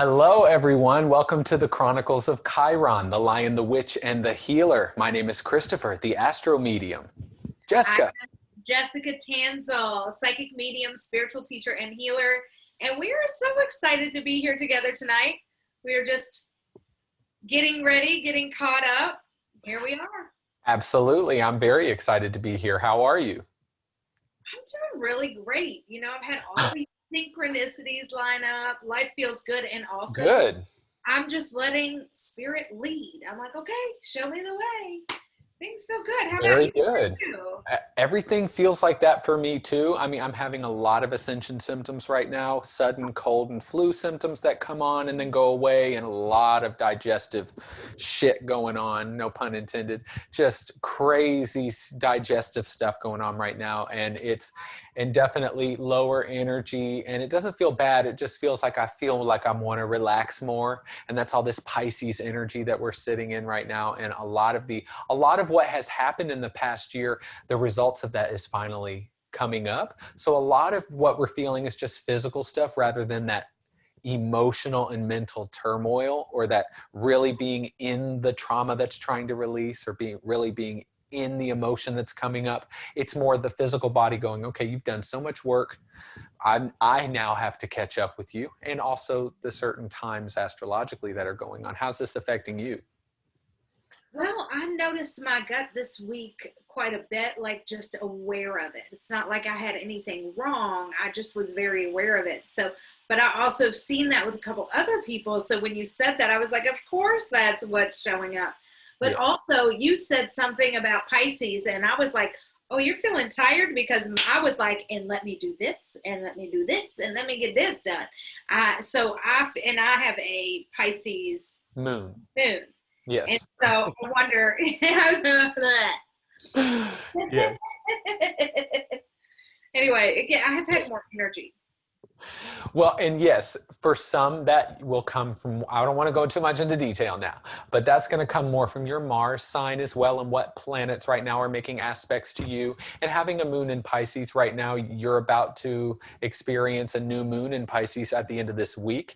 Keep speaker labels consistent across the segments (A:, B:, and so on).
A: Hello, everyone. Welcome to the Chronicles of Chiron, the Lion, the Witch, and the Healer. My name is Chrystopher, the AstroMedium. Jessica.
B: I'm Jessica Tanselle, psychic medium, spiritual teacher, and healer. And we are so excited to be here together tonight. We are just getting ready, getting caught up. Here we are.
A: Absolutely. I'm very excited to be here. How are you?
B: I'm doing really great. I've had all these synchronicities line up. Life feels good. And also,
A: Good.
B: I'm just letting spirit lead. I'm like, okay, show me the way. Things feel good. How about
A: Very
B: you?
A: good. Everything feels like that for me too. I mean, I'm having a lot of ascension symptoms right now, sudden cold and flu symptoms that come on and then go away, and a lot of digestive shit going on, no pun intended. Just crazy digestive stuff going on right now, and definitely lower energy, and it doesn't feel bad. It just feels like I want to relax more, and that's all this Pisces energy that we're sitting in right now. And a lot of what has happened in the past year, the results of that is finally coming up. So a lot of what we're feeling is just physical stuff rather than that emotional and mental turmoil, or that really being in the trauma that's trying to release, or being in the emotion that's coming up. It's more the physical body going, okay, you've done so much work. I now have to catch up with you. And also the certain times astrologically that are going on. How's this affecting you?
B: Well, I noticed my gut this week quite a bit, like just aware of it. It's not like I had anything wrong. I just was very aware of it. So, but I also have seen that with a couple other people. So when you said that, I was like, of course that's what's showing up. But
A: Yes.
B: also you said something about Pisces, and I was like, oh, you're feeling tired? Because I was like, and let me do this, and let me do this, and let me get this done. I have a Pisces
A: Moon.
B: moon. And
A: Yes.
B: so I wonder.
A: Yes.
B: Anyway, again, I have had more energy.
A: Well, and yes, for some that will come from, I don't want to go too much into detail now, but that's going to come more from your Mars sign as well, and what planets right now are making aspects to you. And having a moon in Pisces right now, you're about to experience a new moon in Pisces at the end of this week.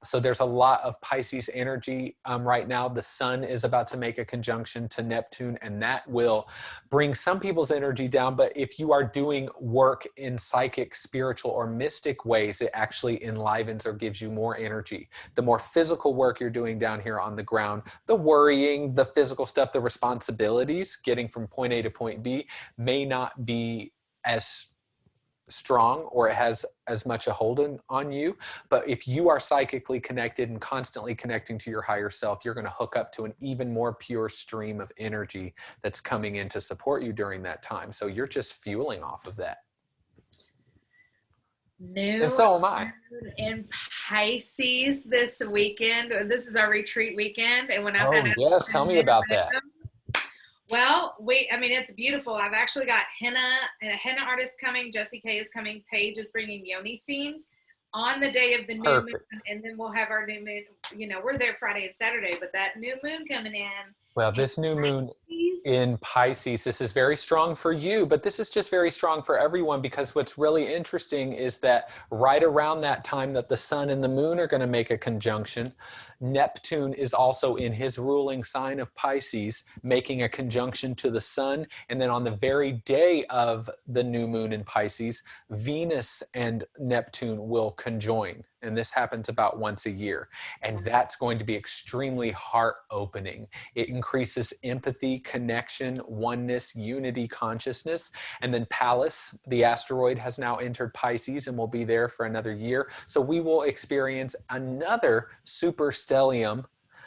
A: So there's a lot of Pisces energy right now. The sun is about to make a conjunction to Neptune, and that will bring some people's energy down. But if you are doing work in psychic, spiritual, or mystic ways, it actually enlivens or gives you more energy. The more physical work you're doing down here on the ground, the worrying, the physical stuff, the responsibilities, getting from point A to point B, may not be as strong, or it has as much a hold on you. But if you are psychically connected and constantly connecting to your higher self, you're going to hook up to an even more pure stream of energy that's coming in to support you during that time. So you're just fueling off of that.
B: New
A: And so am I.
B: moon in Pisces this weekend. This is our retreat weekend, and when I
A: Oh,
B: found out,
A: yes. Tell me about that.
B: well, it's beautiful. I've actually got a henna artist coming. Jessie K is coming. Paige is bringing yoni steams on the day of the new moon, and then we'll have our new moon. We're there Friday and Saturday, but that new moon coming in.
A: Well, this new moon in Pisces, this is very strong for you, but this is just very strong for everyone, because what's really interesting is that right around that time that the sun and the moon are going to make a conjunction, Neptune is also in his ruling sign of Pisces, making a conjunction to the sun. And then on the very day of the new moon in Pisces, Venus and Neptune will conjoin. And this happens about once a year. And that's going to be extremely heart-opening. It increases empathy, connection, oneness, unity, consciousness. And then Pallas, the asteroid, has now entered Pisces and will be there for another year. So we will experience another superstellium.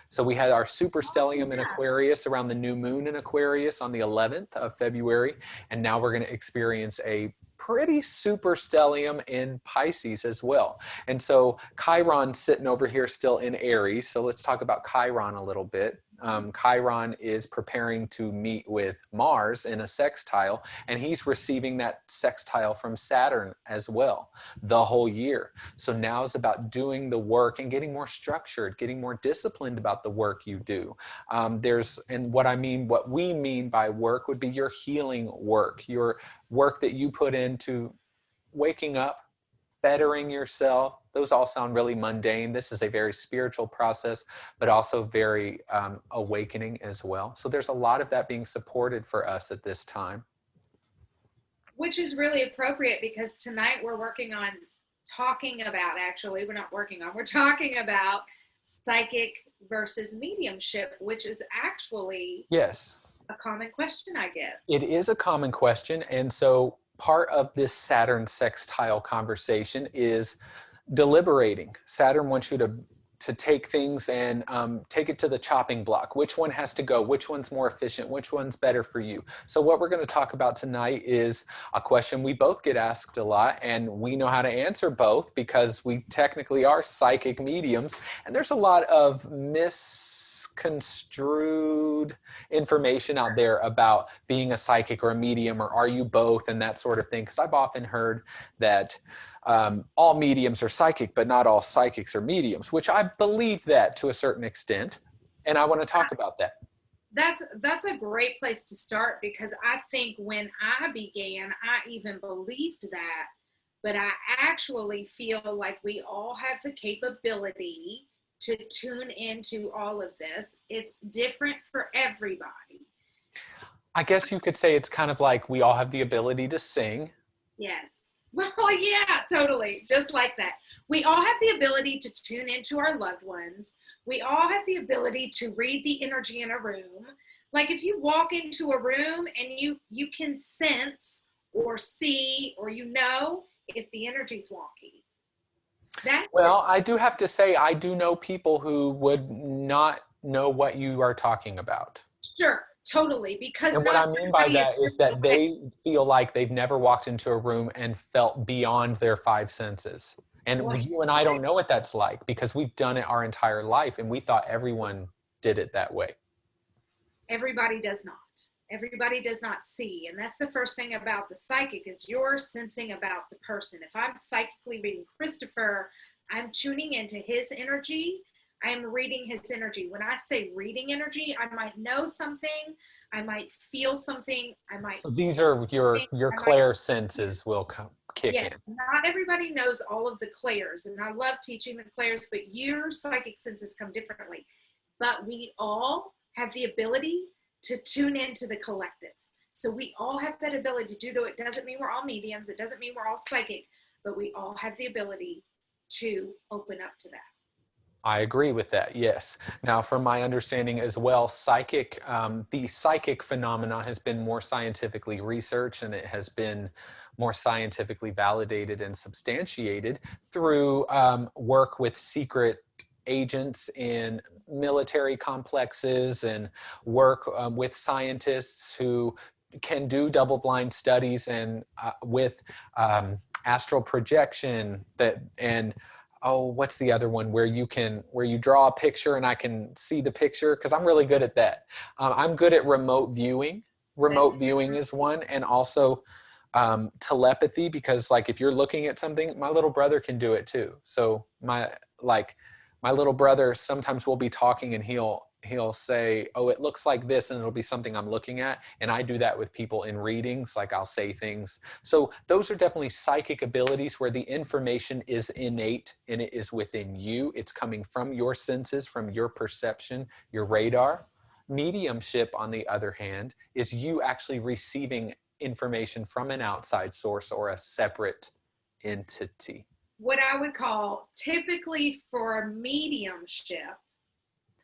A: So we had our superstellium in Aquarius around the new moon in Aquarius on the 11th of February. And now we're going to experience a pretty superstellium in Pisces as well. And so Chiron's sitting over here still in Aries. So let's talk about Chiron a little bit. Chiron is preparing to meet with Mars in a sextile, and he's receiving that sextile from Saturn as well the whole year. So now it's about doing the work and getting more structured, getting more disciplined about the work you do. What we mean by work would be your healing work, your work that you put into waking up, bettering yourself, those all sound really mundane. This is a very spiritual process, but also very awakening as well. So there's a lot of that being supported for us at this time.
B: Which is really appropriate because tonight we're working on talking about, actually, we're talking about psychic versus mediumship, which is actually
A: yes,
B: a common question I get.
A: It is a common question. And so part of this Saturn sextile conversation is deliberating. Saturn wants you to take things and take it to the chopping block. Which one has to go? Which one's more efficient? Which one's better for you? So what we're going to talk about tonight is a question we both get asked a lot, and we know how to answer both because we technically are psychic mediums. And there's a lot of misconstrued information out there about being a psychic or a medium, or are you both, and that sort of thing. Because I've often heard that all mediums are psychic, but not all psychics are mediums, which I believe that to a certain extent. And I want to talk about that.
B: That's a great place to start, because I think when I began, I even believed that, but I actually feel like we all have the capability to tune into all of this. It's different for everybody.
A: I guess you could say it's kind of like we all have the ability to sing.
B: Yes. Well, yeah, totally. Just like that. We all have the ability to tune into our loved ones. We all have the ability to read the energy in a room. Like if you walk into a room and you can sense or see, or if the energy's wonky.
A: Well, I do have to say, I do know people who would not know what you are talking about.
B: Sure. Totally, because
A: and what I mean by that is that they feel like they've never walked into a room and felt beyond their five senses. And you and I don't know what that's like because we've done it our entire life and we thought everyone did it that way.
B: Everybody does not. Everybody does not see. And that's the first thing about the psychic is you're sensing about the person. If I'm psychically reading Chrystopher, I'm tuning into his energy. I'm reading his energy. When I say reading energy, I might know something. I might feel something. So
A: these are your clair senses will kick in.
B: Not everybody knows all of the clairs, and I love teaching the clairs, but your psychic senses come differently. But we all have the ability to tune into the collective. So we all have that ability to do it. Doesn't mean we're all mediums. It doesn't mean we're all psychic, but we all have the ability to open up to that.
A: I agree with that, yes. Now, from my understanding as well, the psychic phenomena has been more scientifically researched, and it has been more scientifically validated and substantiated through work with secret agents in military complexes and work with scientists who can do double-blind studies and with astral projection what's the other one where you draw a picture and I can see the picture? Because I'm really good at that. I'm good at remote viewing. Remote viewing is one, and also telepathy, because like if you're looking at something, my little brother can do it too. So my little brother, sometimes we'll be talking and he'll say, oh, it looks like this, and it'll be something I'm looking at. And I do that with people in readings, like I'll say things. So those are definitely psychic abilities where the information is innate and it is within you. It's coming from your senses, from your perception, your radar. Mediumship, on the other hand, is you actually receiving information from an outside source or a separate entity.
B: What I would call, typically for a mediumship,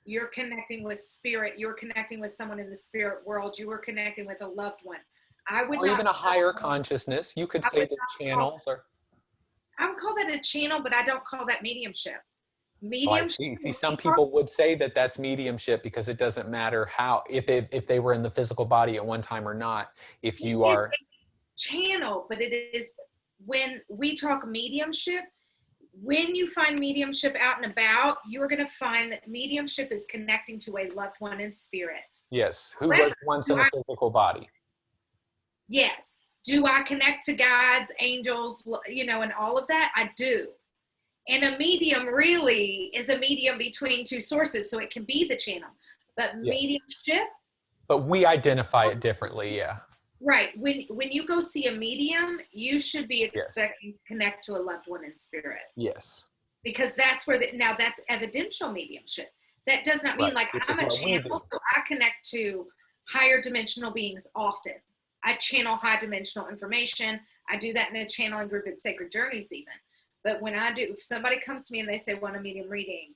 B: you're connecting with spirit, you're connecting with someone in the spirit world, you were connecting with a loved one.
A: Or even a higher consciousness. You could say that channels are...
B: I would call that a channel, but I don't call that mediumship.
A: See, some people would say that that's mediumship because it doesn't matter how, if they were in the physical body at one time or not, if you are...
B: Channel, but it is, when we talk mediumship, when you find mediumship out and about, you're going to find that mediumship is connecting to a loved one in spirit.
A: Yes, who was once in a physical body.
B: Yes. Do I connect to guides, angels, and all of that? I do. And a medium really is a medium between two sources, so it can be the channel. But mediumship...
A: But we identify it differently, yeah.
B: Right. When you go see a medium, you should be expecting to connect to a loved one in spirit.
A: Yes.
B: because that's where now that's evidential mediumship. That does not mean
A: Right.
B: like
A: Which
B: I'm
A: is
B: a
A: what we do.
B: channel, so I connect to higher dimensional beings often. I channel high dimensional information. I do that in a channeling group at Sacred Journeys even. But when I do, if somebody comes to me and they say, want a medium reading,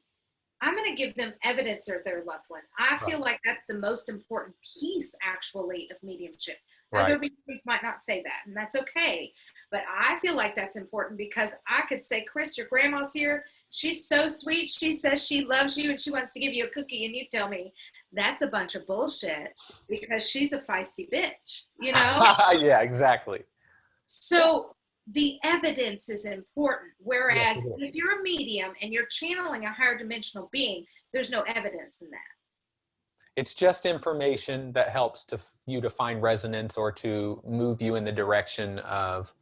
B: I'm going to give them evidence of their loved one. I feel like that's the most important piece, actually, of mediumship. Other mediums might not say that, and that's okay. But I feel like that's important because I could say, Chris, your grandma's here. She's so sweet. She says she loves you and she wants to give you a cookie. And you tell me that's a bunch of bullshit because she's a feisty bitch, you know?
A: Yeah, exactly.
B: So the evidence is important. Whereas if you're a medium and you're channeling a higher dimensional being, there's no evidence in that.
A: It's just information that helps you to find resonance or to move you in the direction of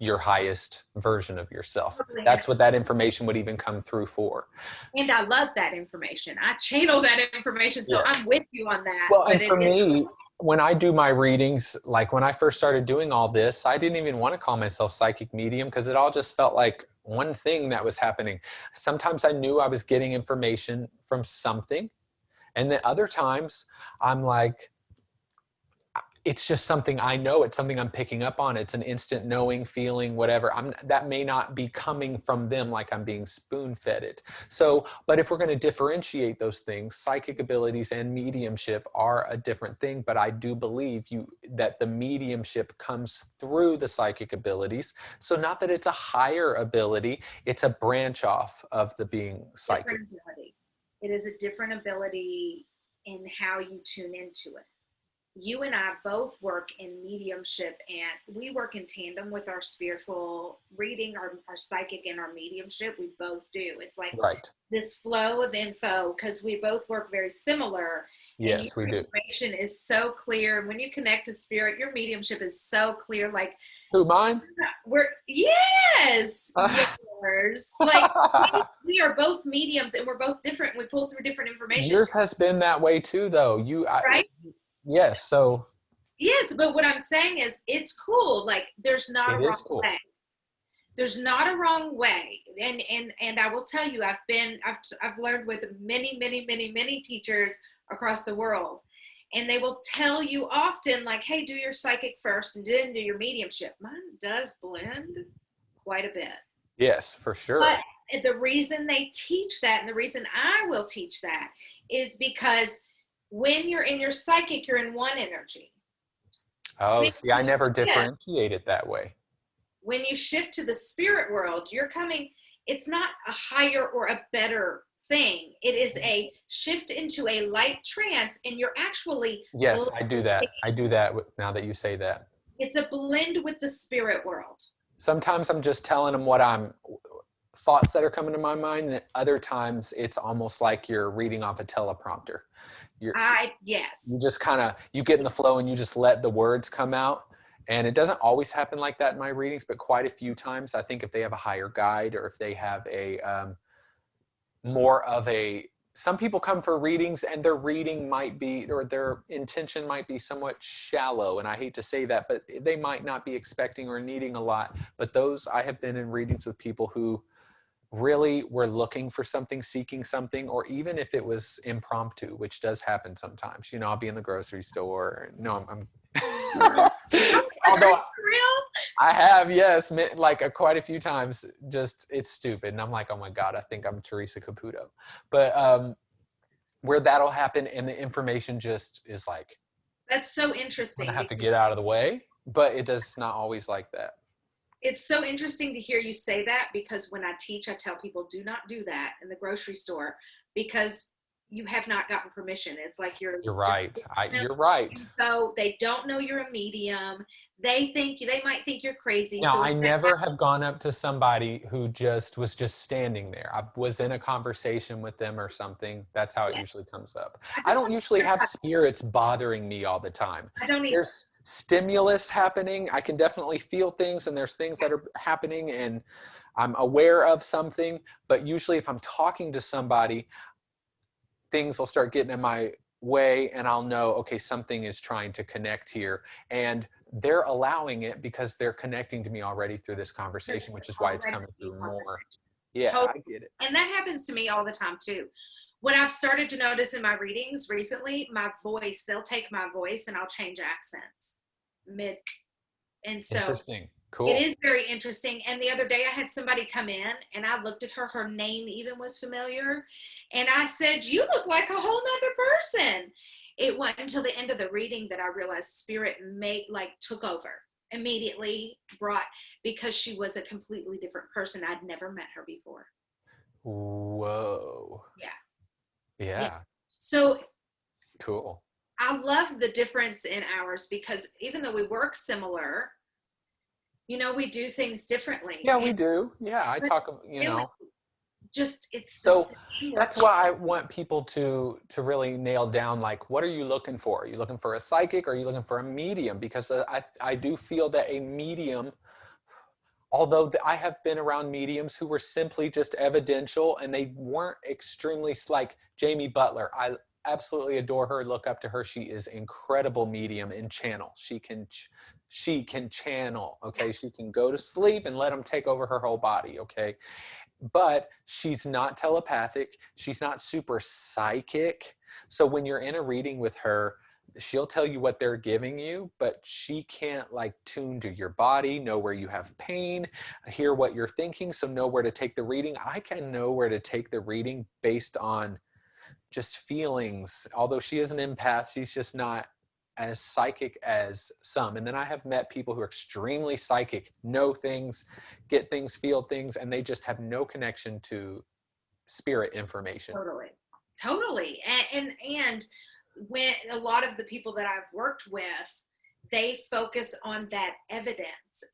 A: your highest version of yourself. Totally. That's what that information would even come through for.
B: And I love that information. I channel that information. So I'm with you on that.
A: Well, and for me, when I do my readings, like when I first started doing all this, I didn't even want to call myself psychic medium because it all just felt like one thing that was happening. Sometimes I knew I was getting information from something. And then other times I'm like, it's just something I know. It's something I'm picking up on. It's an instant knowing, feeling, whatever. That may not be coming from them like I'm being spoon-fed it. So, but if we're going to differentiate those things, psychic abilities and mediumship are a different thing. But I do believe that the mediumship comes through the psychic abilities. So not that it's a higher ability, it's a branch off of the being psychic.
B: Different ability. It is a different ability in how you tune into it. You and I both work in mediumship, and we work in tandem with our spiritual reading, our psychic and our mediumship. We both do. It's like this flow of info because we both work very similar.
A: Yes, we do.
B: Information is so clear. When you connect to spirit, your mediumship is so clear. Like
A: who, mine?
B: Yours. Like we are both mediums, and we're both different. We pull through different information.
A: Yours has been that way too, though. Right? Yes. So.
B: Yes, but what I'm saying is, it's cool. Like there's not a wrong way. There's not a wrong way, and I will tell you, I've learned with many teachers across the world, and they will tell you often, like, hey, do your psychic first and then do your mediumship. Mine does blend quite a bit.
A: Yes, for sure.
B: But the reason they teach that, and the reason I will teach that, is because when you're in your psychic, you're in one energy.
A: Oh, see, I never differentiated that way.
B: When you shift to the spirit world, it's not a higher or a better thing. It is a shift into a light trance, and you're actually...
A: Yes, I do that. I do that now that you say that.
B: It's a blend with the spirit world. Sometimes
A: I'm just telling them thoughts that are coming to my mind. And other times it's almost like you're reading off a teleprompter.
B: Yes.
A: You just you get in the flow and you just let the words come out. And it doesn't always happen like that in my readings, but quite a few times. I think if they have a higher guide, or if they have some people come for readings and their reading might be, or their intention might be somewhat shallow. And I hate to say that, but they might not be expecting or needing a lot. But I have been in readings with people who really were looking for something, seeking something, or even if it was impromptu, which does happen sometimes. I'll be in the grocery store. No, I'm although I have, yes, like quite a few times. Just it's stupid, and I'm like, oh my god, I think I'm Teresa Caputo. But where that'll happen, and the information just is like,
B: that's so interesting.
A: I have to get out of the way, but it does not always like that.
B: It's so interesting to hear you say that, because when I teach, I tell people, do not do that in the grocery store, because you have not gotten permission. It's like you're
A: right. You're right.
B: So they don't know you're a medium. They might think you're crazy.
A: Now, I never have gone up to somebody who was just standing there. I was in a conversation with them or something. That's how it usually comes up. I don't usually have spirits bothering me all the time.
B: I don't either.
A: There's stimulus happening. I can definitely feel things, and there's things that are happening, and I'm aware of something. But usually if I'm talking to somebody, things will start getting in my way, and I'll know, okay, something is trying to connect here. And they're allowing it because they're connecting to me already through this conversation, which is why it's coming through more. Yeah, I
B: Totally.
A: get it.
B: And that happens to me all the time too. What I've started to notice in my readings recently, my voice, they'll take my voice and I'll change accents mid. And so
A: Interesting.
B: it
A: Cool.
B: is very interesting. And the other day I had somebody come in and I looked at her, her name even was familiar. And I said, you look like a whole nother person. It wasn't until the end of the reading that I realized spirit took over, immediately brought, because she was a completely different person. I'd never met her before.
A: Whoa.
B: Yeah. Yeah.
A: Yeah.
B: So
A: Cool.
B: I love the difference in ours because even though we work similar, we do things differently.
A: Yeah, we
B: And
A: do. Yeah, I talk,
B: really, just it's the
A: So
B: same
A: that's
B: workshop.
A: why I want people to really nail down, like, what are you looking for? Are you looking for a psychic, or are you looking for a medium? Because I do feel that a medium, although I have been around mediums who were simply just evidential and they weren't extremely, like Jamie Butler. I absolutely adore her, look up to her. She is incredible medium and channel. She can channel, okay? She can go to sleep and let them take over her whole body, okay? But she's not telepathic. She's not super psychic. So when you're in a reading with her, she'll tell you what they're giving you, but she can't like tune to your body, know where you have pain, hear what you're thinking, so know where to take the reading. I can know where to take the reading based on just feelings. Although she is an empath, she's just not as psychic as some. And then I have met people who are extremely psychic, know things, get things, feel things, and they just have no connection to spirit information.
B: Totally. And when a lot of the people that I've worked with, they focus on that evidence,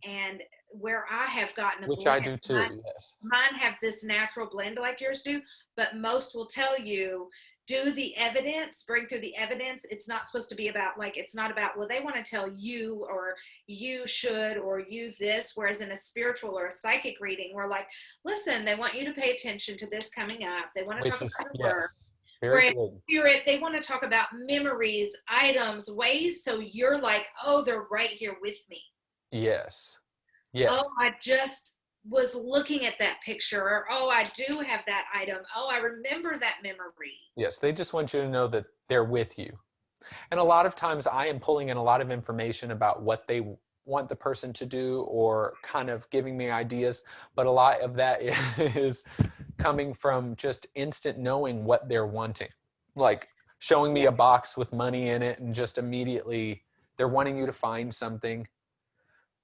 B: and where I have gotten a
A: Which
B: blend,
A: I do too, yes.
B: mine have this natural blend like yours do, but most will tell you, do the evidence, bring through the evidence. It's not supposed to be about, like, it's not about, well, they want to tell you, or you should, or you this, whereas in a spiritual or a psychic reading, we're like, listen, they want you to pay attention to this coming up. They want to
A: Which
B: talk
A: is,
B: about the work.
A: yes, very
B: Whereas
A: good.
B: spirit, they want to talk about memories, items, ways, so you're like, oh, they're right here with me.
A: Yes.
B: Oh,
A: Yes.
B: I just was looking at that picture, or oh, I do have that item. Oh, I remember that memory.
A: Yes. They just want you to know that they're with you. And a lot of times I am pulling in a lot of information about what they want the person to do, or kind of giving me ideas. But a lot of that is coming from just instant knowing what they're wanting. Like showing me a box with money in it and just immediately they're wanting you to find something,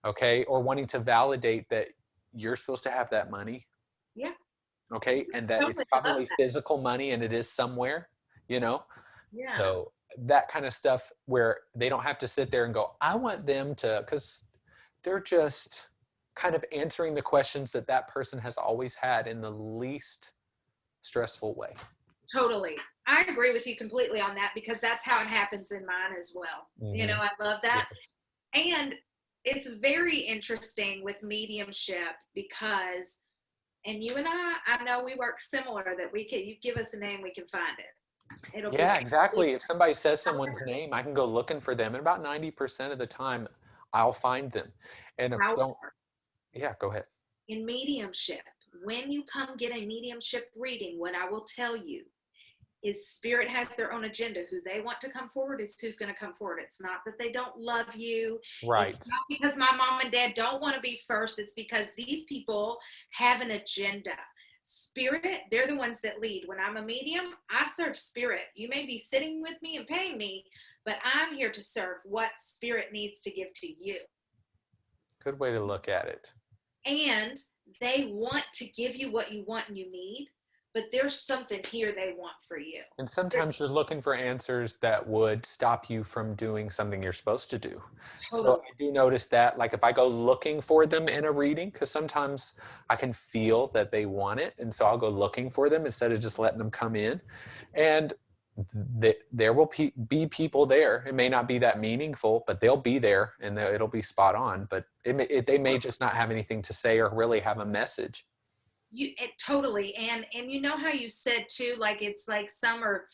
A: okay? Or wanting to validate that you're supposed to have that money.
B: Yeah.
A: Okay. And that it's
B: Totally love
A: probably
B: that.
A: physical money and it is somewhere, you know?
B: Yeah.
A: So that kind of stuff where they don't have to sit there and go, I want them to, because they're just kind of answering the questions that that person has always had in the least stressful way.
B: Totally. I agree with you completely on that, because that's how it happens in mine as well.
A: Mm-hmm.
B: I love that.
A: Yes.
B: And it's very interesting with mediumship because, and you and I know we work similar, that you give us a name, we can find it. It'll
A: Yeah,
B: be
A: exactly. If somebody says someone's name, I can go looking for them. And about 90% of the time, I'll find them. And don't, yeah, go ahead.
B: in mediumship, when you come get a mediumship reading, what I will tell you is spirit has their own agenda. Who they want to come forward is who's going to come forward. It's not that they don't love you.
A: Right.
B: It's not because my mom and dad don't want to be first. It's because these people have an agenda. Spirit, they're the ones that lead. When I'm a medium, I serve spirit. You may be sitting with me and paying me, but I'm here to serve what spirit needs to give to you.
A: Good way to look at it.
B: And they want to give you what you want and you need, but there's something here they want for you.
A: And sometimes you're looking for answers that would stop you from doing something you're supposed to do.
B: Totally.
A: So I do notice that, like if I go looking for them in a reading, because sometimes I can feel that they want it. And so I'll go looking for them instead of just letting them come in. And there will be people there. It may not be that meaningful, but they'll be there and it'll be spot on. But they may just not have anything to say or really have a message.
B: Totally. And you know how you said too, like it's like some are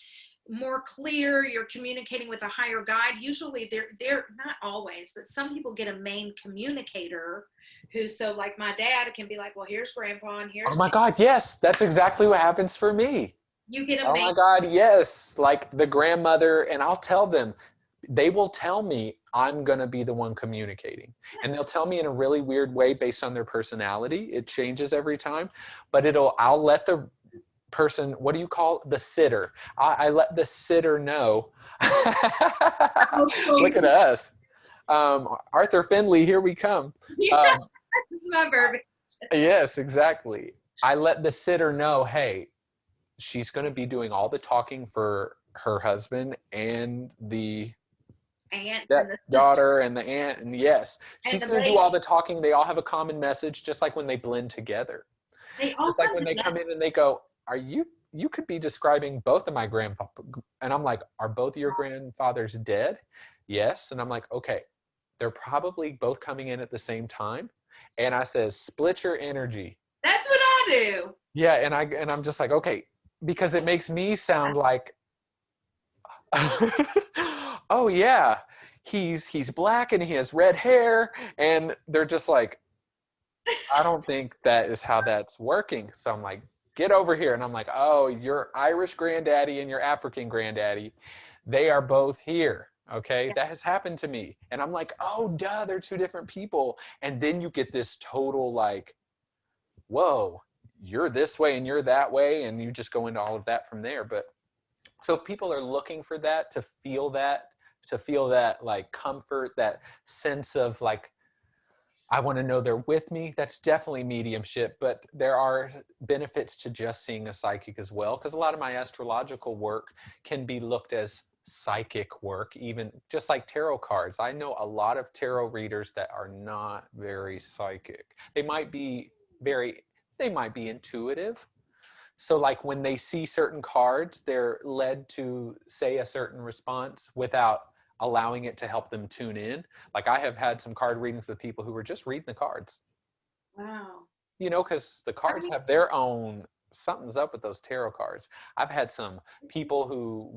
B: more clear, you're communicating with a higher guide. Usually they're not always, but some people get a main communicator who, so like my dad can be like, well, here's grandpa and
A: Oh
B: here's,
A: my God, yes, that's exactly what happens for me.
B: you get a
A: Oh
B: main.
A: my God, yes. Like the grandmother, and I'll tell them, they will tell me I'm going to be the one communicating. And they'll tell me in a really weird way based on their personality. It changes every time, but I'll let the person, what do you call the sitter? I let the sitter know. Look at us. Arthur Findlay, here we come.
B: Yeah, that's my verbiage.
A: Yes, exactly. I let the sitter know, hey, she's going to be doing all the talking for her husband and the
B: Aunt and the sister
A: stepdaughter and the aunt. And yes,
B: and
A: she's
B: the
A: going to do all
B: baby.
A: the talking. They all have a common message, just like when they blend together.
B: They all
A: Just like
B: come
A: when they
B: together.
A: come in and they go, you could be describing both of my grandfather. And I'm like, are both of your grandfathers dead? Yes. And I'm like, okay, they're probably both coming in at the same time. And I says, split your energy.
B: That's what I do.
A: Yeah. And I'm just like, okay, because it makes me sound like, oh yeah, he's black and he has red hair. And they're just like, I don't think that is how that's working. So I'm like, get over here. And I'm like, oh, your Irish granddaddy and your African granddaddy, they are both here. Okay.
B: Yeah.
A: That has happened to me. And I'm like, oh, duh, they're two different people. And then you get this total like, whoa, you're this way and you're that way. And you just go into all of that from there. But so if people are looking for that, to feel that like comfort, that sense of like, I want to know they're with me. That's definitely mediumship, but there are benefits to just seeing a psychic as well, because a lot of my astrological work can be looked as psychic work, even just like tarot cards. I know a lot of tarot readers that are not very psychic. Very, they might be intuitive. So like when they see certain cards, they're led to say a certain response without allowing it to help them tune in. Like I have had some card readings with people who were just reading the cards,
B: Wow.
A: because the cards have their own, something's up with those tarot cards. I've had some people who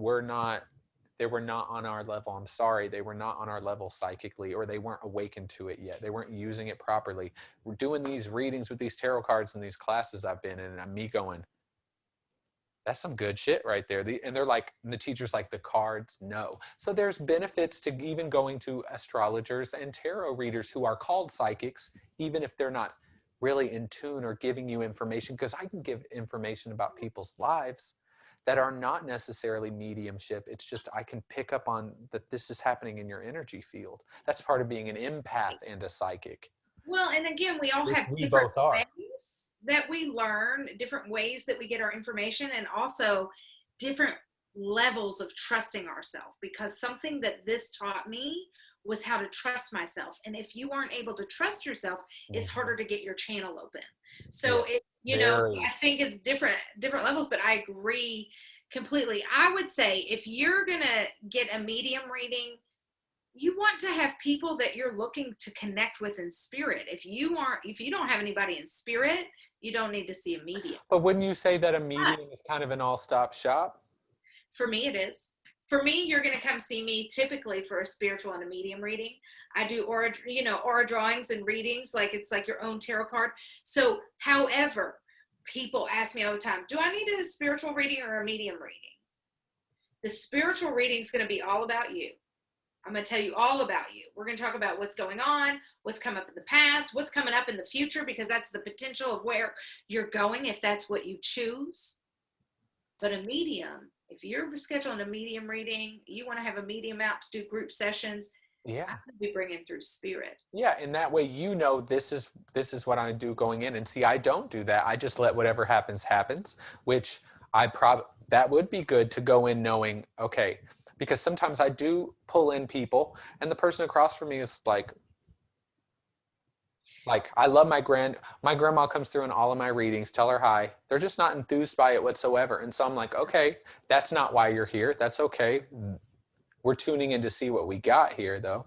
A: they were not on our level. I'm sorry, they were not on our level psychically, or they weren't awakened to it yet. They weren't using it properly. We're doing these readings with these tarot cards in these classes I've been in, and I'm me going, that's some good shit right there. And they're like, and the teacher's like, the cards, no. So there's benefits to even going to astrologers and tarot readers who are called psychics, even if they're not really in tune or giving you information, because I can give information about people's lives that are not necessarily mediumship. It's just I can pick up on that this is happening in your energy field. That's part of being an empath and a psychic,
B: Well, and again, we all
A: which
B: have
A: we
B: different
A: both are.
B: ways that we learn, different ways that we get our information, and also different levels of trusting ourselves. Because something that this taught me was how to trust myself. And if you aren't able to trust yourself, it's harder to get your channel open. So
A: Yeah,
B: so
A: very.
B: I think it's different levels, but I agree completely. I would say if you're gonna get a medium reading, you want to have people that you're looking to connect with in spirit. If you don't have anybody in spirit, you don't need to see a medium.
A: But wouldn't you say that a
B: But
A: medium is kind of an all-stop shop?
B: for me, it is. For me, you're going to come see me typically for a spiritual and a medium reading. I do aura drawings and readings, like it's like your own tarot card. So, however, people ask me all the time, do I need a spiritual reading or a medium reading? The spiritual reading is going to be all about you. I'm going to tell you all about you. We're going to talk about what's going on, what's come up in the past, what's coming up in the future, because that's the potential of where you're going if that's what you choose. But a medium, if you're scheduling a medium reading, you want to have a medium out to do group sessions,
A: Yeah.
B: I'm going to be bringing through spirit.
A: Yeah, and that way this is what I do going in. And see, I don't do that. I just let whatever happens, which that would be good to go in knowing, okay, because sometimes I do pull in people and the person across from me is like I love my grandma comes through in all of my readings, tell her hi. They're just not enthused by it whatsoever. And so I'm like, okay, that's not why you're here. That's okay. We're tuning in to see what we got here though.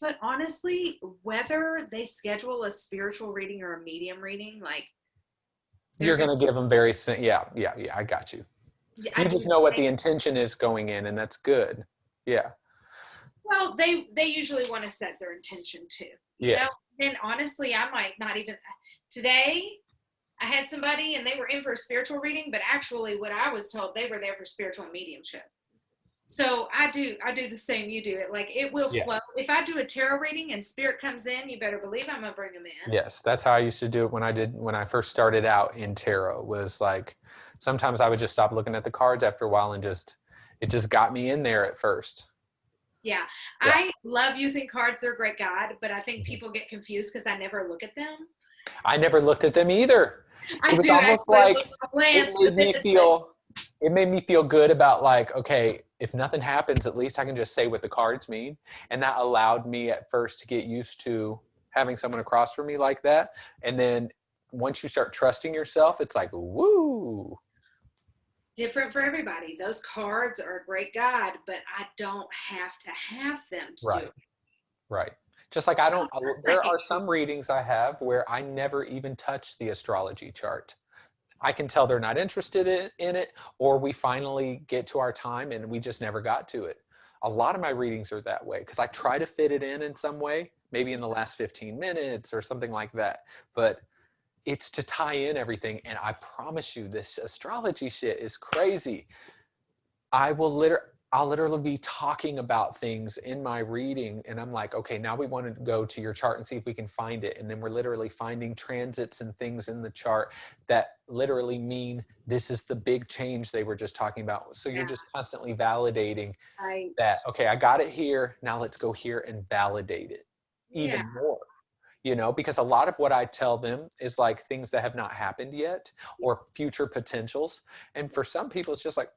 B: But honestly, whether they schedule a spiritual reading or a medium reading, like they're
A: You're
B: going
A: going to give them yeah, I got you.
B: I
A: You
B: do
A: just know what the intention is going in, and that's good. Yeah.
B: well, they usually want to set their intention too. You know,
A: Yes.
B: and honestly, I might not even today. I had somebody and they were in for a spiritual reading, but actually, what I was told, they were there for spiritual mediumship. So I do the same you do. It like it will
A: Yeah.
B: flow. If I do a tarot reading and spirit comes in, you better believe I'm gonna bring them in.
A: Yes, that's how I used to do it when I first started out in tarot. Was like sometimes I would just stop looking at the cards after a while and it just got me in there at first.
B: Yeah,
A: Yeah.
B: I love using cards. They're a great guide, but I think
A: Mhm.
B: people get confused because I never look at them.
A: I never looked at them either. It
B: I
A: was
B: do
A: almost
B: actually look
A: like
B: at a glance, but then it's like,
A: it made me feel good about like, okay, if nothing happens, at least I can just say what the cards mean. And that allowed me at first to get used to having someone across from me like that. And then once you start trusting yourself, it's like, woo.
B: different for everybody. Those cards are a great guide, but I don't have to have them to do
A: Right.
B: it.
A: Right. Just like I don't, there
B: Psychic.
A: are some readings I have where I never even touch the astrology chart. I can tell they're not interested in it, or we finally get to our time and we just never got to it. A lot of my readings are that way because I try to fit it in some way, maybe in the last 15 minutes or something like that. But it's to tie in everything. And I promise you, this astrology shit is crazy. I'll literally be talking about things in my reading and I'm like, okay, now we want to go to your chart and see if we can find it. And then we're literally finding transits and things in the chart that literally mean this is the big change they were just talking about. So you're
B: Yeah,
A: just constantly validating
B: I,
A: that, okay, I got it here. Now let's go here and validate it
B: yeah,
A: even more. Because a lot of what I tell them is like things that have not happened yet or future potentials. And for some people, it's just like,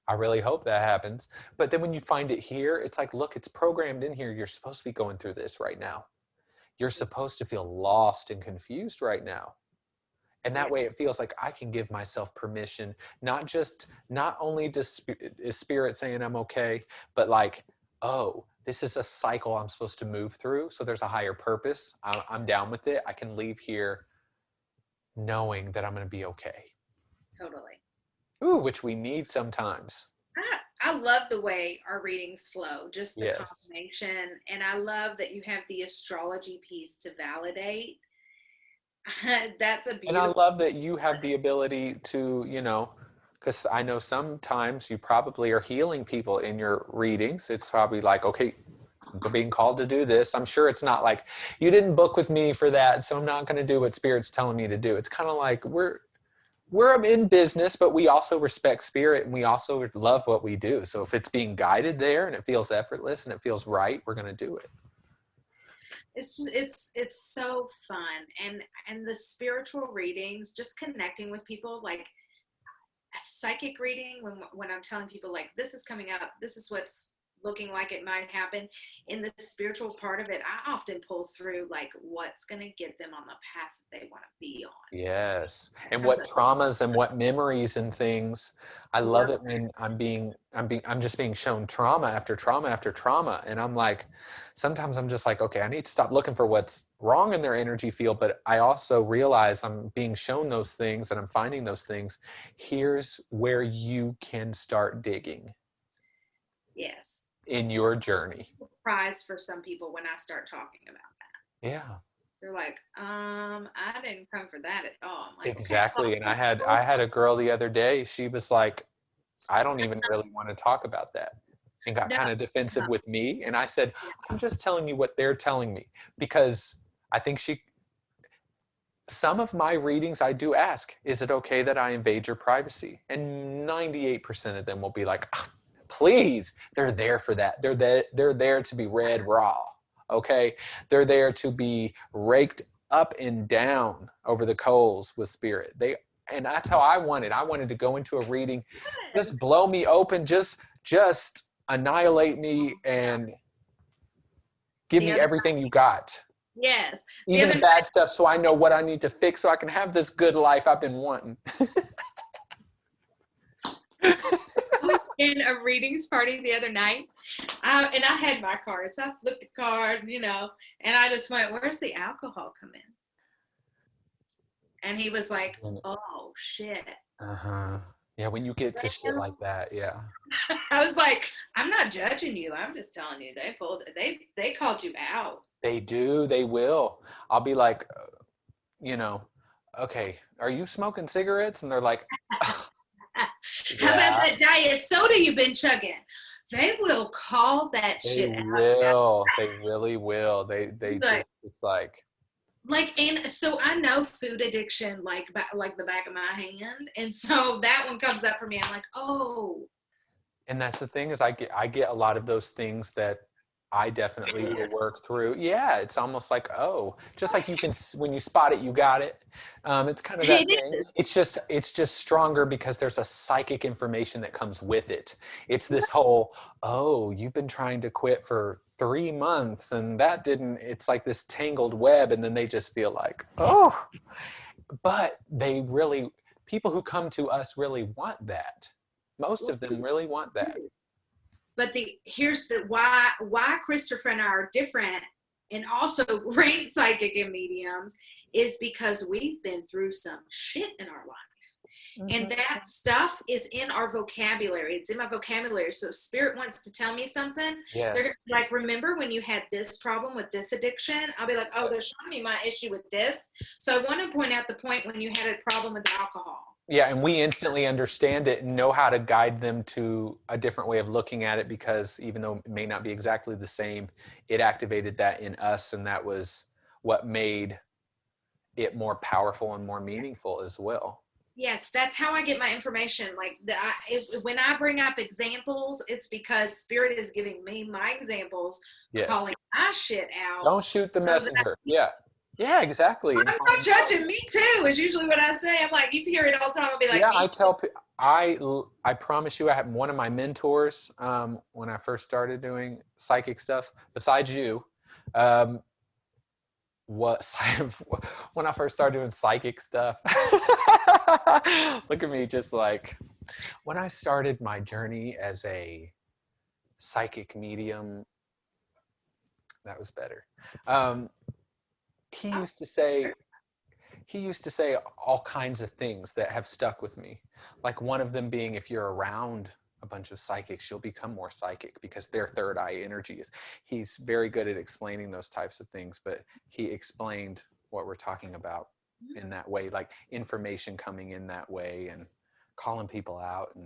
A: I really hope that happens. But then when you find it here, it's like, look, it's programmed in here. You're supposed to be going through this right now. You're supposed to feel lost and confused right now. And
B: yeah,
A: that way it feels like I can give myself permission, not only is spirit saying I'm okay, but like, oh, this is a cycle I'm supposed to move through. So there's a higher purpose. I'm down with it. I can leave here knowing that I'm going to be okay.
B: totally.
A: Ooh, which we need sometimes.
B: I love the way our readings flow, just the
A: Yes.
B: combination. And I love that you have the astrology piece to validate. That's a
A: And I
B: beautiful.
A: love that you have the ability to, because I know sometimes you probably are healing people in your readings. It's probably like, okay, we're being called to do this. I'm sure it's not like you didn't book with me for that, so I'm not going to do what Spirit's telling me to do. It's kind of like we're in business, but we also respect Spirit and we also love what we do. So if it's being guided there and it feels effortless and it feels right, we're going to do it.
B: It's just it's so fun, and the spiritual readings, just connecting with people, like a psychic reading, when I'm telling people like this is coming up, this is what's looking like it might happen. In the spiritual part of it, I often pull through like what's going to get them on the path that they want to be on.
A: Yes. And
B: How's
A: what
B: that?
A: traumas and what memories and things. I love
B: Yep.
A: it when I'm just being shown trauma after trauma after trauma. And I'm like, sometimes I'm just like, okay, I need to stop looking for what's wrong in their energy field. But I also realize I'm being shown those things and I'm finding those things. Here's where you can start digging
B: Yes.
A: in your journey.
B: Surprise for some people when I start talking about that.
A: Yeah.
B: They're like, I didn't come for that at all. I'm like, okay.
A: Exactly. And I had a girl the other day, she was like, I don't even really want to talk about that, and got
B: No,
A: kind of defensive with me. And I said,
B: yeah,
A: I'm just telling you what they're telling me because I think some of my readings I do ask, is it okay that I invade your privacy? And 98% of them will be like, "Ah, please, they're there for that. They're there to be read raw. Okay. They're there to be raked up and down over the coals with Spirit. And that's how I wanted. I wanted to go into a reading, just
B: yes.
A: blow me open, just annihilate me and give
B: The
A: me
B: other,
A: everything you got.
B: yes. The
A: Even
B: other
A: the bad stuff, so I know what I need to fix so I can have this good life I've been wanting.
B: I was in a readings party the other night, and I had my card, so I flipped the card, and I just went, "Where's the alcohol come in?" And he was like, "Oh shit."
A: Uh-huh. Yeah, when you get to shit like that, yeah.
B: I was like, I'm not judging you. I'm just telling you they called you out.
A: They do, they will. I'll be like, you know, okay, are you smoking cigarettes? And they're like,
B: How about
A: yeah,
B: that diet soda you've been chugging? They will call that
A: they
B: shit out.
A: will. They really will. They
B: Like,
A: just, it's like,
B: and so I know food addiction like the back of my hand, and so that one comes up for me. I'm like, oh,
A: and that's the thing is I get a lot of those things that I definitely will work through. Yeah, it's almost like, oh, just like you can, when you spot it, you got it. It's kind of that
B: it
A: thing.
B: is.
A: It's just stronger because there's a psychic information that comes with it. It's this whole, oh, you've been trying to quit for 3 months and that didn't, it's like this tangled web. And then they just feel like, oh, but they really, people who come to us really want that. Most of them really want that.
B: But here's the why Chrystopher and I are different and also great psychic and mediums is because we've been through some shit in our life. And that stuff is in our vocabulary. It's in my vocabulary. So if spirit wants to tell me something, they're gonna
A: Yes.
B: be like, remember when you had this problem with this addiction? I'll be like, oh, they're showing me my issue with this. So I want to point out the point when you had a problem with alcohol.
A: Yeah, and we instantly understand it and know how to guide them to a different way of looking at it because even though it may not be exactly the same, it activated that in us, and that was what made it more powerful and more meaningful as well.
B: Yes, that's how I get my information. Like when I bring up examples, it's because spirit is giving me my examples,
A: Yes.
B: calling my shit out.
A: Don't shoot the
B: So that
A: messenger. Yeah. Yeah, exactly.
B: I'm not judging. Me too is usually what I say. I'm like, you hear it all the time. I'll be like,
A: Yeah,
B: me.
A: I promise you, I had one of my mentors when I first started doing psychic stuff. Besides you, um, what when I first started doing psychic stuff. Look at me, just like when I started my journey as a psychic medium. That was better. Um, he used to say he used to say all kinds of things that have stuck with me. Like one of them being, if you're around a bunch of psychics, you'll become more psychic because their third eye energy is. He's very good at explaining those types of things, but he explained what we're talking about in that way, like information coming in that way and calling people out.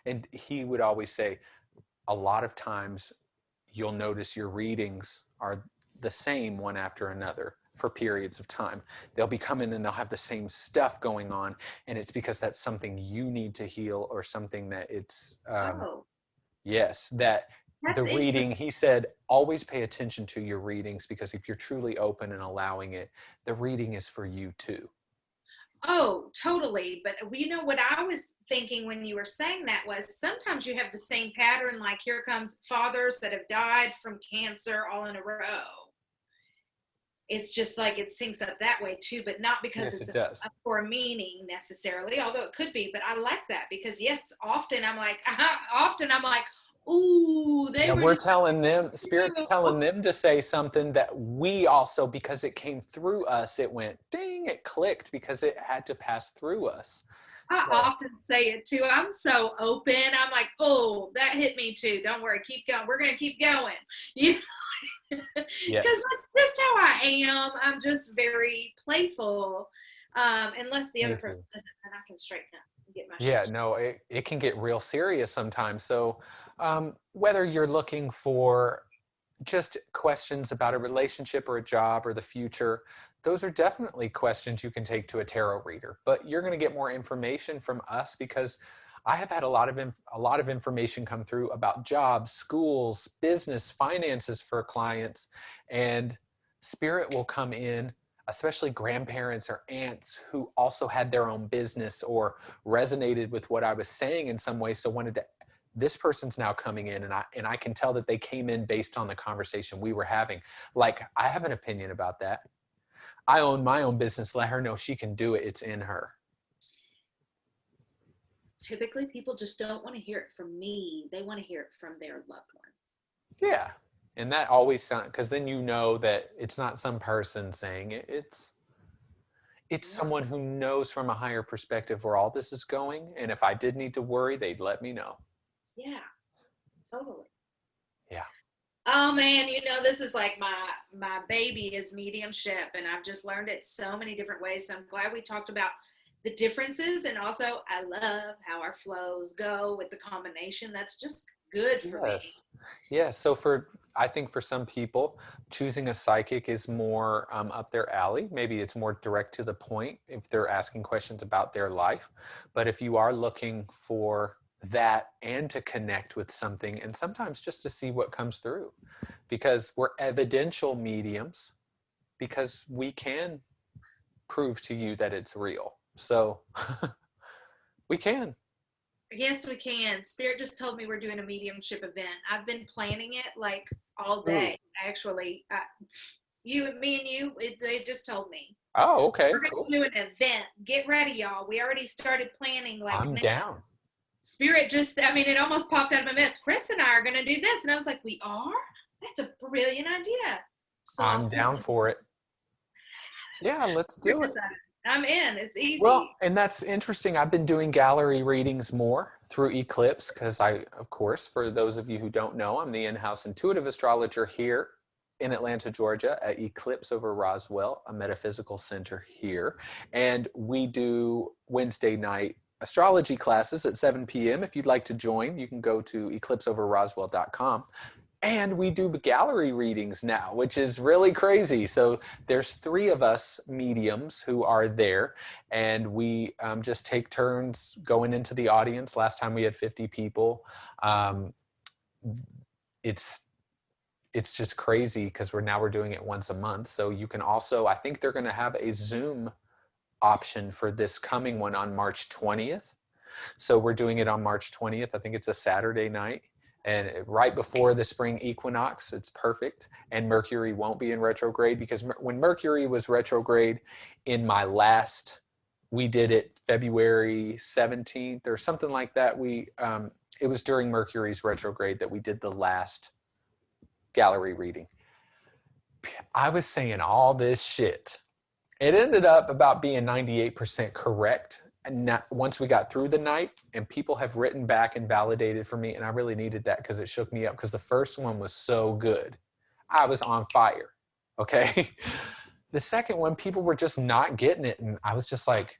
A: And he would always say, a lot of times you'll notice your readings are the same one after another for periods of time. They'll be coming and they'll have the same stuff going on, and it's because that's something you need to heal or something that it's
B: Oh,
A: yes, that the
B: that's interesting.
A: reading, he said, always pay attention to your readings because if you're truly open and allowing it, the reading is for you too.
B: Oh, totally. But you know what I was thinking when you were saying that was sometimes you have the same pattern, like here comes fathers that have died from cancer all in a row. It's just like it syncs up that way too, but not because
A: Yes,
B: it's
A: it does.
B: for a meaning necessarily, although it could be. But I like that because yes, often I'm like, ooh, they
A: Yeah,
B: were
A: we're
B: just
A: telling them, Spirit's telling them to say something that we also, because it came through us, it went ding, it clicked because it had to pass through us.
B: I
A: So,
B: often say it too. I'm so open. I'm like, oh, that hit me too. Don't worry, keep going. We're gonna keep going. You know, because
A: yes.
B: that's just how I am. I'm just very playful. Unless the other
A: Me
B: person
A: too.
B: doesn't, then I can straighten up and get my
A: Yeah,
B: shit.
A: no, it can get real serious sometimes. So, whether you're looking for just questions about a relationship or a job or the future, those are definitely questions you can take to a tarot reader. But you're going to get more information from us because I have had a lot of information come through about jobs, schools, business, finances for clients, and spirit will come in, especially grandparents or aunts who also had their own business or resonated with what I was saying in some way, so wanted to, this person's now coming in, and I can tell that they came in based on the conversation we were having. Like, I have an opinion about that. I own my own business. Let her know she can do it. It's in her.
B: Typically, people just don't want to hear it from me. They want to hear it from their loved ones.
A: Yeah. And that always sounds, because then you know that it's not some person saying it. it's someone who knows from a higher perspective where all this is going. And if I did need to worry, they'd let me know.
B: Yeah, totally.
A: Yeah.
B: Oh man, this is like my baby is mediumship, and I've just learned it so many different ways. So I'm glad we talked about the differences, and also I love how our flows go with the combination. That's just good for me.
A: Yes. So I think for some people, choosing a psychic is more up their alley. Maybe it's more direct to the point if they're asking questions about their life. But if you are looking for that and to connect with something, and sometimes just to see what comes through, because we're evidential mediums, because we can prove to you that it's real. So we can.
B: Yes, we can. Spirit just told me we're doing a mediumship event. I've been planning it like all day, actually. Me and you, they just told me.
A: Oh, okay,
B: We're
A: cool.
B: going to do an event. Get ready, y'all. We already started planning. Like
A: I'm
B: now.
A: down.
B: Spirit just, it almost popped out of my mist. Chris and I are going to do this. And I was like, we are? That's a brilliant idea. So
A: I'm down for it. Yeah, let's do it.
B: I'm in. It's easy.
A: Well, and that's interesting. I've been doing gallery readings more through Eclipse because of course, for those of you who don't know, I'm the in-house intuitive astrologer here in Atlanta, Georgia at Eclipse over Roswell, a metaphysical center here. And we do Wednesday night astrology classes at 7 p.m. If you'd like to join, you can go to eclipseoverroswell.com. And we do gallery readings now, which is really crazy. So there's 3 of us mediums who are there, and we just take turns going into the audience. Last time we had 50 people. It's just crazy because we're doing it once a month. So you can also, I think they're going to have a Zoom option for this coming one on March 20th. So we're doing it on March 20th. I think it's a Saturday night. And right before the spring equinox, it's perfect. And Mercury won't be in retrograde, because when Mercury was retrograde in my last, we did it February 17th or something like that. It was during Mercury's retrograde that we did the last gallery reading. I was saying all this shit. It ended up about being 98% correct. And once we got through the night, and people have written back and validated for me, and I really needed that because it shook me up, because the first one was so good. I was on fire, okay? The second one, people were just not getting it, and I was just like,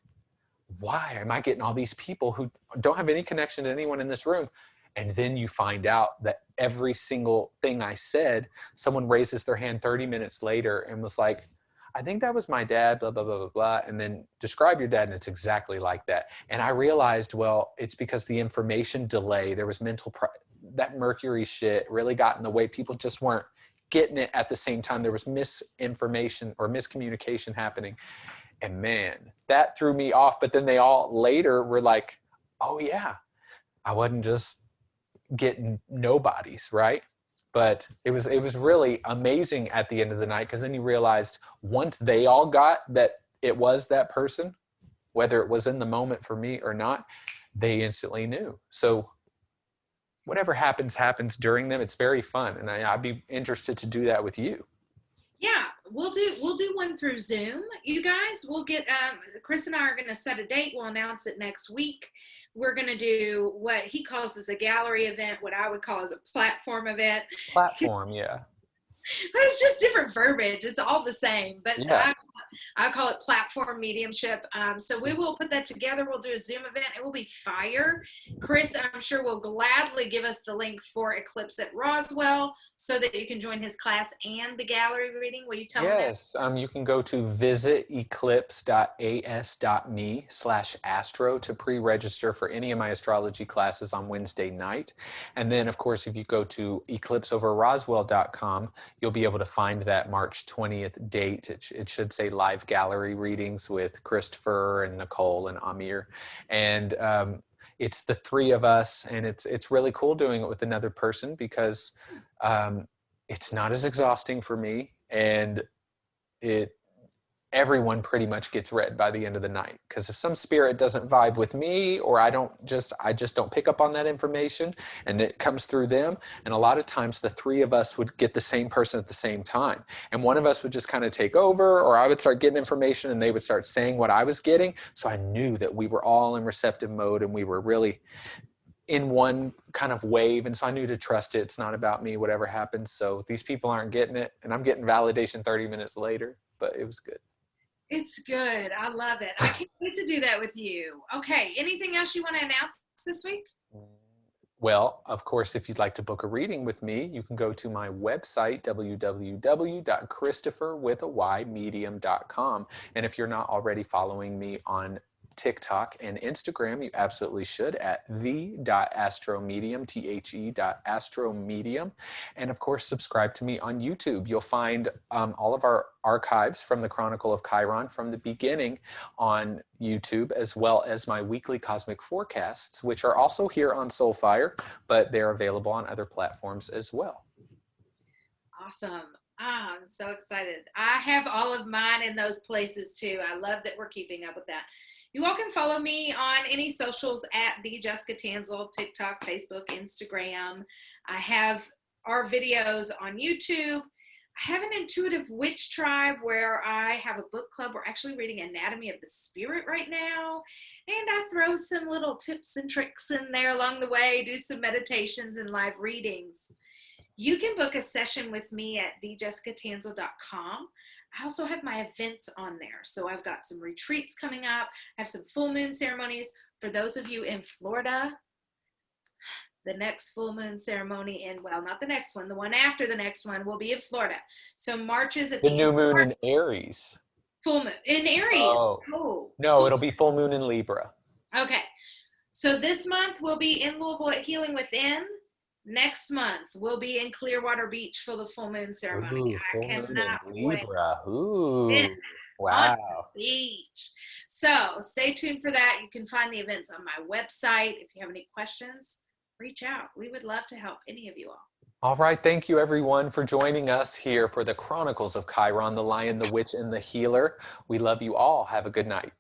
A: why am I getting all these people who don't have any connection to anyone in this room? And then you find out that every single thing I said, someone raises their hand 30 minutes later and was like, I think that was my dad, blah, blah, blah, blah, blah. And then describe your dad, and it's exactly like that. And I realized, well, it's because the information delay, there was that Mercury shit really got in the way. People just weren't getting it at the same time. There was misinformation or miscommunication happening. And man, that threw me off. But then they all later were like, oh yeah, I wasn't just getting nobodies, right? But it was really amazing at the end of the night, because then you realized once they all got that it was that person, whether it was in the moment for me or not, they instantly knew. So whatever happens during them. It's very fun, and I'd be interested to do that with you.
B: Yeah, we'll do one through Zoom. You guys, we'll get Chris and I are going to set a date. We'll announce it next week. We're going to do what he calls as a gallery event, what I would call as a platform event.
A: Platform, yeah.
B: It's just different verbiage. It's all the same, but
A: yeah.
B: I call it platform mediumship. So we will put that together. We'll do a Zoom event. It will be fire. Chris, I'm sure, will gladly give us the link for Eclipse at Roswell so that you can join his class and the gallery reading. Will you tell me that?
A: Yes, you can go to visiteclipse.as.me/astro to pre-register for any of my astrology classes on Wednesday night. And then, of course, if you go to eclipseoverroswell.com, you'll be able to find that March 20th date. It should say live gallery readings with Chrystopher and Nicole and Amir. And it's the 3 of us, and it's really cool doing it with another person, because it's not as exhausting for me, and it everyone pretty much gets read by the end of the night. Because if some spirit doesn't vibe with me, or I just don't pick up on that information and it comes through them. And a lot of times the three of us would get the same person at the same time. And one of us would just kind of take over, or I would start getting information and they would start saying what I was getting. So I knew that we were all in receptive mode and we were really in one kind of wave. And so I knew to trust it. It's not about me, whatever happens. So these people aren't getting it. And I'm getting validation 30 minutes later, but it was good.
B: It's good. I love it. I can't wait to do that with you. Okay. Anything else you want to announce this week?
A: Well, of course, if you'd like to book a reading with me, you can go to my website, www.chrystopher.com. And if you're not already following me on TikTok and Instagram, you absolutely should at the.astromedium, the.astromedium. And of course, subscribe to me on YouTube. You'll find all of our archives from the Chronicle of Chiron from the beginning on YouTube, as well as my weekly cosmic forecasts, which are also here on Soulfire, but they're available on other platforms as well.
B: Awesome. I'm so excited. I have all of mine in those places too. I love that we're keeping up with that. You all can follow me on any socials at the Jessica Tanselle, TikTok, Facebook, Instagram. I have our videos on YouTube. I have an intuitive witch tribe where I have a book club. We're actually reading Anatomy of the Spirit right now. And I throw some little tips and tricks in there along the way, do some meditations and live readings. You can book a session with me at thejessicatanselle.com. I also have my events on there. So I've got some retreats coming up. I have some full moon ceremonies. For those of you in Florida, the next full moon ceremony well, not the next one, the one after the next one will be in Florida. So March is at
A: the new moon in Aries.
B: Full moon in Aries.
A: Oh. No, it'll be full moon in Libra.
B: Okay. So this month we'll be in Louisville at Healing Within. Next month, we'll be in Clearwater Beach for the full moon ceremony.
A: Ooh, full
B: I cannot
A: moon in Libra.
B: wait.
A: Ooh, wow.
B: On the beach. So stay tuned for that. You can find the events on my website. If you have any questions, reach out. We would love to help any of you all.
A: All right. Thank you, everyone, for joining us here for the Chronicles of Chiron, the Lion, the Witch, and the Healer. We love you all. Have a good night.